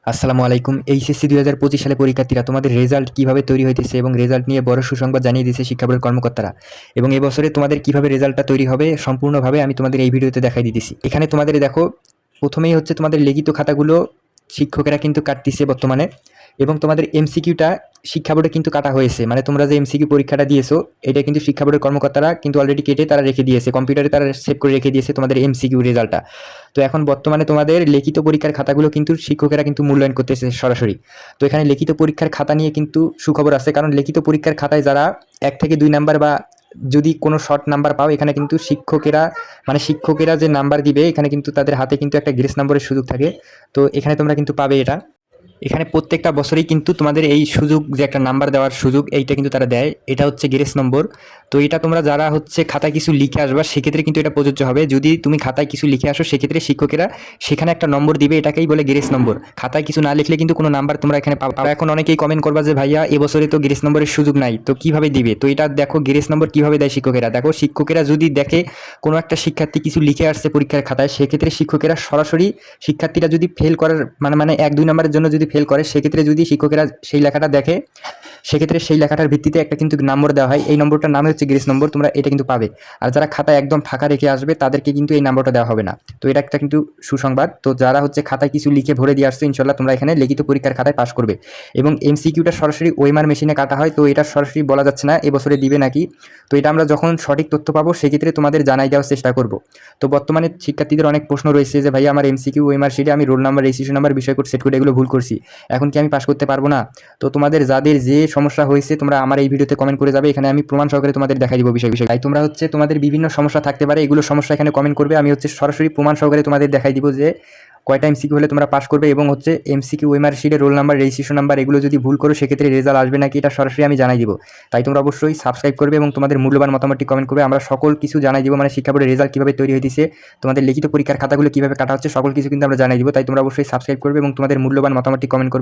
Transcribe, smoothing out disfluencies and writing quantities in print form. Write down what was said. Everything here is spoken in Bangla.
আসসালামু আলাইকুম। এইচএসসি ২০২৫ সালে পরীক্ষার্থীরা তোমাদের রেজাল্ট কিভাবে তৈরি হইতেছে এবং রেজাল্ট নিয়ে বড় সুসংবাদ জানিয়ে দিয়েছে শিক্ষা বোর্ডের কর্মকর্তারা। এবং এবছরে তোমাদের কিভাবে রেজাল্টটা তৈরি হবে সম্পূর্ণভাবে আমি তোমাদের এই ভিডিওতে দেখাই দিতেছি। এখানে তোমাদের দেখো, প্রথমেই হচ্ছে তোমাদের লিখিত খাতাগুলো শিক্ষকেরা কিন্তু কাটতিছে বর্তমানে, এবং তোমাদের এমসিকিউটা শিক্ষা বোর্ডে কিন্তু কাটা হয়েছে। মানে তোমরা যে এমসিকিউ পরীক্ষাটা দিয়েছো, এটা কিন্তু শিক্ষা বোর্ডের কর্মকর্তারা কিন্তু অলরেডি কেটে তারা রেখে দিয়েছে, কম্পিউটারে তারা সেভ করে রেখে দিয়েছে তোমাদের এমসিকিউ রেজাল্টটা। তো এখন বর্তমানে তোমাদের লিখিত পরীক্ষার খাতাগুলো কিন্তু শিক্ষকেরা কিন্তু মূল্যায়ন করতেছে সরাসরি। তো এখানে লিখিত পরীক্ষার খাতা নিয়ে কিন্তু সুখবর আছে, কারণ লিখিত পরীক্ষার খাতায় যারা 1 থেকে 2 নাম্বার বা যদি কোনো শর্ট নাম্বার পাও, এখানে কিন্তু শিক্ষকেরা যে নাম্বার দিবে, এখানে কিন্তু তাদের হাতে কিন্তু একটা গ্রেস নম্বরের সুযোগ থাকে। তো এখানে তোমরা কিন্তু পাবে এটা। এখানে প্রত্যেকটা বছরেই কিন্তু তোমাদের এই সুযোগ, যে একটা নাম্বার দেওয়ার সুযোগ, এইটা কিন্তু তারা দেয়। এটা হচ্ছে গ্রেস নম্বর। তো এটা তোমরা যারা হচ্ছে খাতায় কিছু লিখে আসবা, সেক্ষেত্রে কিন্তু এটা প্রযোজ্য হবে। যদি তুমি খাতায় কিছু লিখে আসো, সেক্ষেত্রে শিক্ষকেরা সেখানে একটা নম্বর দিবে, এটাকেই বলে গ্রেস নম্বর। খাতায় কিছু না লিখলে কিন্তু কোনো নাম্বার তোমরা এখানে পাবে। এখন অনেকেই কমেন্ট করবা যে ভাইয়া এবছরে তো গ্রেস নম্বরের সুযোগ নাই, তো কিভাবে দিবে? তো এটা দেখো, গ্রেস নম্বর কিভাবে দেয় শিক্ষকেরা। দেখো, শিক্ষকেরা যদি দেখে কোনো একটা শিক্ষার্থী কিছু লিখে আসছে পরীক্ষার খাতায়, সেক্ষেত্রে শিক্ষকেরা সরাসরি শিক্ষার্থীরা যদি ফেল করার মানে 1-2 নম্বরের জন্য যদি ফেল করে, সেক্ষেত্রে যদি শিক্ষকেরা সেই লেখাটা দেখে, সেক্ষেত্রে সেই লেখাটার ভিত্তিতে একটা কিন্তু নম্বর দেওয়া হয়। এই নম্বরটার নাম হচ্ছে গ্রেস নম্বর, তোমরা এটা কিন্তু পাবে। আর যারা খাতায় একদম ফাঁকা রেখে আসবে, তাদেরকে কিন্তু এই নম্বরটা দেওয়া হবে না। তো এটা একটা কিন্তু সুসংবাদ। তো যারা হচ্ছে খাতায় কিছু লিখে ভরে দিয়ে আসছে, ইনশাল্লাহ তোমরা এখানে লিখিত পরীক্ষার খাতায় পাস করবে। এবং এমসিকিউটা সরাসরি ওএমআর মেশিনে কাটা হয়, তো এটা সরাসরি বলা যাচ্ছে না এবছরে দিবে নাকি। তো এটা আমরা যখন সঠিক তথ্য পাবো, সেক্ষেত্রে তোমাদের জানাই দেওয়ার চেষ্টা করব। তো বর্তমানে শিক্ষার্থীদের অনেক প্রশ্ন রয়েছে যে ভাইয়া আমার এমসিকিউ ওএমআর শিটে আমি রোল নাম্বার, রেজিস্ট্রেশন নাম্বার, বিষয় কোড, সেট কোড এগুলো ভুল করছি, এখন কি আমি পাস করতে পারবো না? তো তোমাদের যাদের যে সমস্যা হয়েছে, তোমরা আমার এই ভিডিওতে কমেন্ট করে যাবে, এখানে আমি প্রমাণ সহকারে তোমাদের দেখাই দিব বিষয়। তাই তোমরা হচ্ছে তোমাদের বিভিন্ন সমস্যা থাকতে পারে, এগুলো সমস্যা এখানে কমেন্ট করবে, আমি হচ্ছে সরাসরি প্রমাণ সহকারে তোমাদের দেখাই দিব যে কয়টা এমসিকিউ হলে তোমরা পাস করবে, এবং হচ্ছে এমসিকিউ ওএমআর শিটে রোল নাম্বার, রেজিস্ট্রেশন নাম্বার এগুলো যদি ভুল করো, সেক্ষেত্রে রেজাল্ট আসবে নাকি, এটা সরাসরি আমি জানাই দিব। তাই তোমরা অবশ্যই সাবস্ক্রাইব করবে এবং তোমাদের মূল্যবান মতামতটি কমেন্ট করবে। আমরা সকল কিছু জানাই দিব, মানে শিক্ষা বোর্ডের রেজাল্ট কীভাবে তৈরি হইতেছে, তোমাদের লিখিত পরীক্ষার খাতাগুলো কীভাবে কাটা হচ্ছে, সকল কিছু কিন্তু আমরা জানাই দিব। তাই তোমরা অবশ্যই সাবস্ক্রাইব করবে এবং তোমাদের মূল্যবান মতামতটি কমেন্ট করবে।